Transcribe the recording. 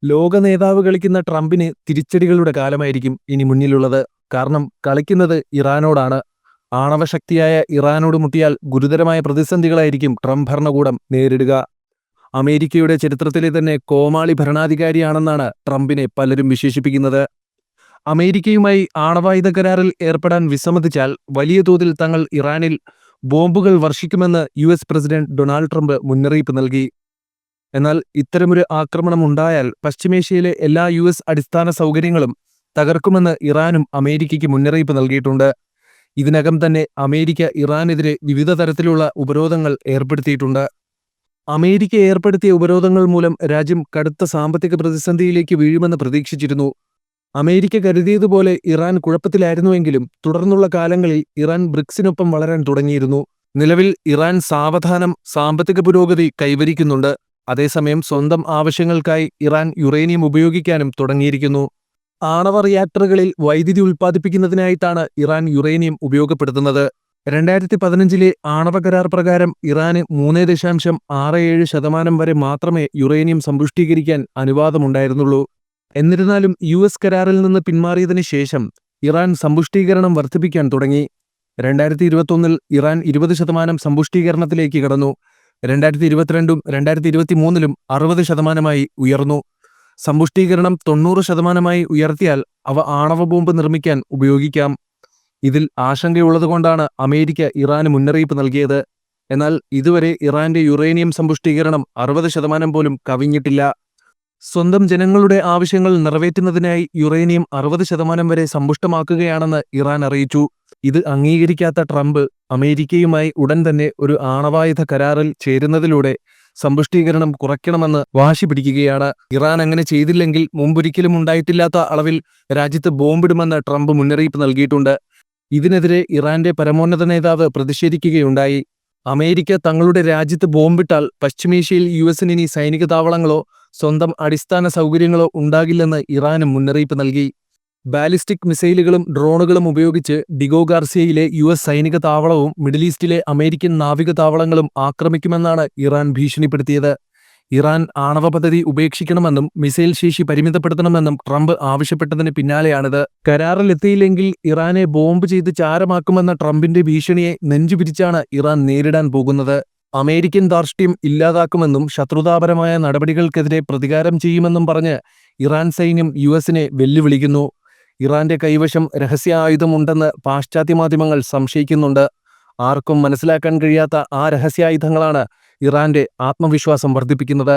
ലോക നേതാവ് കളിക്കുന്ന ട്രംപിന് തിരിച്ചടികളുടെ കാലമായിരിക്കും ഇനി മുന്നിലുള്ളത്. കാരണം കളിക്കുന്നത് ഇറാനോടാണ്. ആണവശക്തിയായ ഇറാനോട് മുട്ടിയാൽ ഗുരുതരമായ പ്രതിസന്ധികളായിരിക്കും ട്രംപ് ഭരണകൂടം നേരിടുക. അമേരിക്കയുടെ ചരിത്രത്തിലെ തന്നെ കോമാളി ഭരണാധികാരിയാണെന്നാണ് ട്രംപിനെ പലരും വിശേഷിപ്പിക്കുന്നത്. അമേരിക്കയുമായി ആണവായുധ കരാറിൽ ഏർപ്പെടാൻ വിസമ്മതിച്ചാൽ വലിയ തോതിൽ തങ്ങൾ ഇറാനിൽ ബോംബുകൾ വർഷിക്കുമെന്ന് US പ്രസിഡന്റ് ഡൊണാൾഡ് ട്രംപ് മുന്നറിയിപ്പ് നൽകി. എന്നാൽ ഇത്തരമൊരു ആക്രമണം ഉണ്ടായാൽ പശ്ചിമേഷ്യയിലെ എല്ലാ US അടിസ്ഥാന സൗകര്യങ്ങളും തകർക്കുമെന്ന് ഇറാനും അമേരിക്കയ്ക്ക് മുന്നറിയിപ്പ് നൽകിയിട്ടുണ്ട്. ഇതിനകം തന്നെ അമേരിക്ക ഇറാനെതിരെ വിവിധ തരത്തിലുള്ള ഉപരോധങ്ങൾ ഏർപ്പെടുത്തിയിട്ടുണ്ട്. അമേരിക്ക ഏർപ്പെടുത്തിയ ഉപരോധങ്ങൾ മൂലം രാജ്യം കടുത്ത സാമ്പത്തിക പ്രതിസന്ധിയിലേക്ക് വീഴുമെന്ന് പ്രതീക്ഷിച്ചിരുന്നു. അമേരിക്ക കരുതിയതുപോലെ ഇറാൻ കുഴപ്പത്തിലായിരുന്നുവെങ്കിലും തുടർന്നുള്ള കാലങ്ങളിൽ ഇറാൻ ബ്രിക്സിനൊപ്പം വളരാൻ തുടങ്ങിയിരുന്നു. നിലവിൽ ഇറാൻ സാവധാനം സാമ്പത്തിക പുരോഗതി കൈവരിക്കുന്നുണ്ട്. അതേസമയം സ്വന്തം ആവശ്യങ്ങൾക്കായി ഇറാൻ യുറേനിയം ഉപയോഗിക്കാനും തുടങ്ങിയിരിക്കുന്നു. ആണവ റിയാക്ടറുകളിൽ വൈദ്യുതി ഉൽപ്പാദിപ്പിക്കുന്നതിനായിട്ടാണ് ഇറാൻ യുറേനിയം ഉപയോഗപ്പെടുത്തുന്നത്. 2015 ആണവ കരാർ പ്രകാരം ഇറാന് 3.67% വരെ മാത്രമേ യുറേനിയം സമ്പുഷ്ടീകരിക്കാൻ അനുവാദമുണ്ടായിരുന്നുള്ളൂ. എന്നിരുന്നാലും US കരാറിൽ നിന്ന് പിന്മാറിയതിനു ശേഷം ഇറാൻ സമ്പുഷ്ടീകരണം വർദ്ധിപ്പിക്കാൻ തുടങ്ങി. 2021 ഇറാൻ 20% സമ്പുഷ്ടീകരണത്തിലേക്ക് കടന്നു. 2022 2023 60% ഉയർന്നു. സമ്പുഷ്ടീകരണം 90% ഉയർത്തിയാൽ അവ ആണവ ബോംബ് നിർമ്മിക്കാൻ ഉപയോഗിക്കാം. ഇതിൽ ആശങ്കയുള്ളതുകൊണ്ടാണ് അമേരിക്ക ഇറാന് മുന്നറിയിപ്പ് നൽകിയത്. എന്നാൽ ഇതുവരെ ഇറാന്റെ യുറേനിയം സമ്പുഷ്ടീകരണം 60% പോലും കവിഞ്ഞിട്ടില്ല. സ്വന്തം ജനങ്ങളുടെ ആവശ്യങ്ങൾ നിറവേറ്റുന്നതിനായി യുറേനിയം 60% വരെ സമ്പുഷ്ടമാക്കുകയാണെന്ന് ഇറാൻ അറിയിച്ചു. ഇത് അംഗീകരിക്കാത്ത ട്രംപ് അമേരിക്കയുമായി ഉടൻ തന്നെ ഒരു ആണവായുധ കരാറിൽ ചേരുന്നതിലൂടെ സമ്പുഷ്ടീകരണം കുറയ്ക്കണമെന്ന് വാശി പിടിക്കുകയാണ്. ഇറാൻ അങ്ങനെ ചെയ്തില്ലെങ്കിൽ മുമ്പൊരിക്കലും ഉണ്ടായിട്ടില്ലാത്ത അളവിൽ രാജ്യത്ത് ബോംബിടുമെന്ന് ട്രംപ് മുന്നറിയിപ്പ് നൽകിയിട്ടുണ്ട്. ഇതിനെതിരെ ഇറാന്റെ പരമോന്നത നേതാവ് പ്രതിഷേധിക്കുകയുണ്ടായി. അമേരിക്ക തങ്ങളുടെ രാജ്യത്ത് ബോംബിട്ടാൽ പശ്ചിമേഷ്യയിൽ USന് ഇനി സൈനിക താവളങ്ങളോ സ്വന്തം അടിസ്ഥാന സൗകര്യങ്ങളോ ഉണ്ടാകില്ലെന്ന് ഇറാനും മുന്നറിയിപ്പ് നൽകി. ബാലിസ്റ്റിക് മിസൈലുകളും ഡ്രോണുകളും ഉപയോഗിച്ച് ഡിഗോ ഗാർസിയയിലെ US സൈനിക താവളവും മിഡിൽ ഈസ്റ്റിലെ അമേരിക്കൻ നാവിക താവളങ്ങളും ആക്രമിക്കുമെന്നാണ് ഇറാൻ ഭീഷണിപ്പെടുത്തിയത്. ഇറാൻ ആണവ പദ്ധതി ഉപേക്ഷിക്കണമെന്നും മിസൈൽ ശേഷി പരിമിതപ്പെടുത്തണമെന്നും ട്രംപ് ആവശ്യപ്പെട്ടതിന് പിന്നാലെയാണിത്. കരാറിലെത്തിയില്ലെങ്കിൽ ഇറാനെ ബോംബ് ചെയ്ത് ചാരമാക്കുമെന്ന ട്രംപിന്റെ ഭീഷണിയെ നെഞ്ചുപിരിച്ചാണ് ഇറാൻ നേരിടാൻ പോകുന്നത്. അമേരിക്കൻ ധാർഷ്ട്യം ഇല്ലാതാക്കുമെന്നും ശത്രുതാപരമായ നടപടികൾക്കെതിരെ പ്രതികാരം ചെയ്യുമെന്നും പറഞ്ഞ് ഇറാൻ സൈന്യം USനെ വെല്ലുവിളിക്കുന്നു. ഇറാന്റെ കൈവശം രഹസ്യായുധമുണ്ടെന്ന് പാശ്ചാത്യ മാധ്യമങ്ങൾ സംശയിക്കുന്നുണ്ട്. ആർക്കും മനസ്സിലാക്കാൻ കഴിയാത്ത ആ രഹസ്യായുധങ്ങളാണ് ഇറാന്റെ ആത്മവിശ്വാസം വർദ്ധിപ്പിക്കുന്നത്.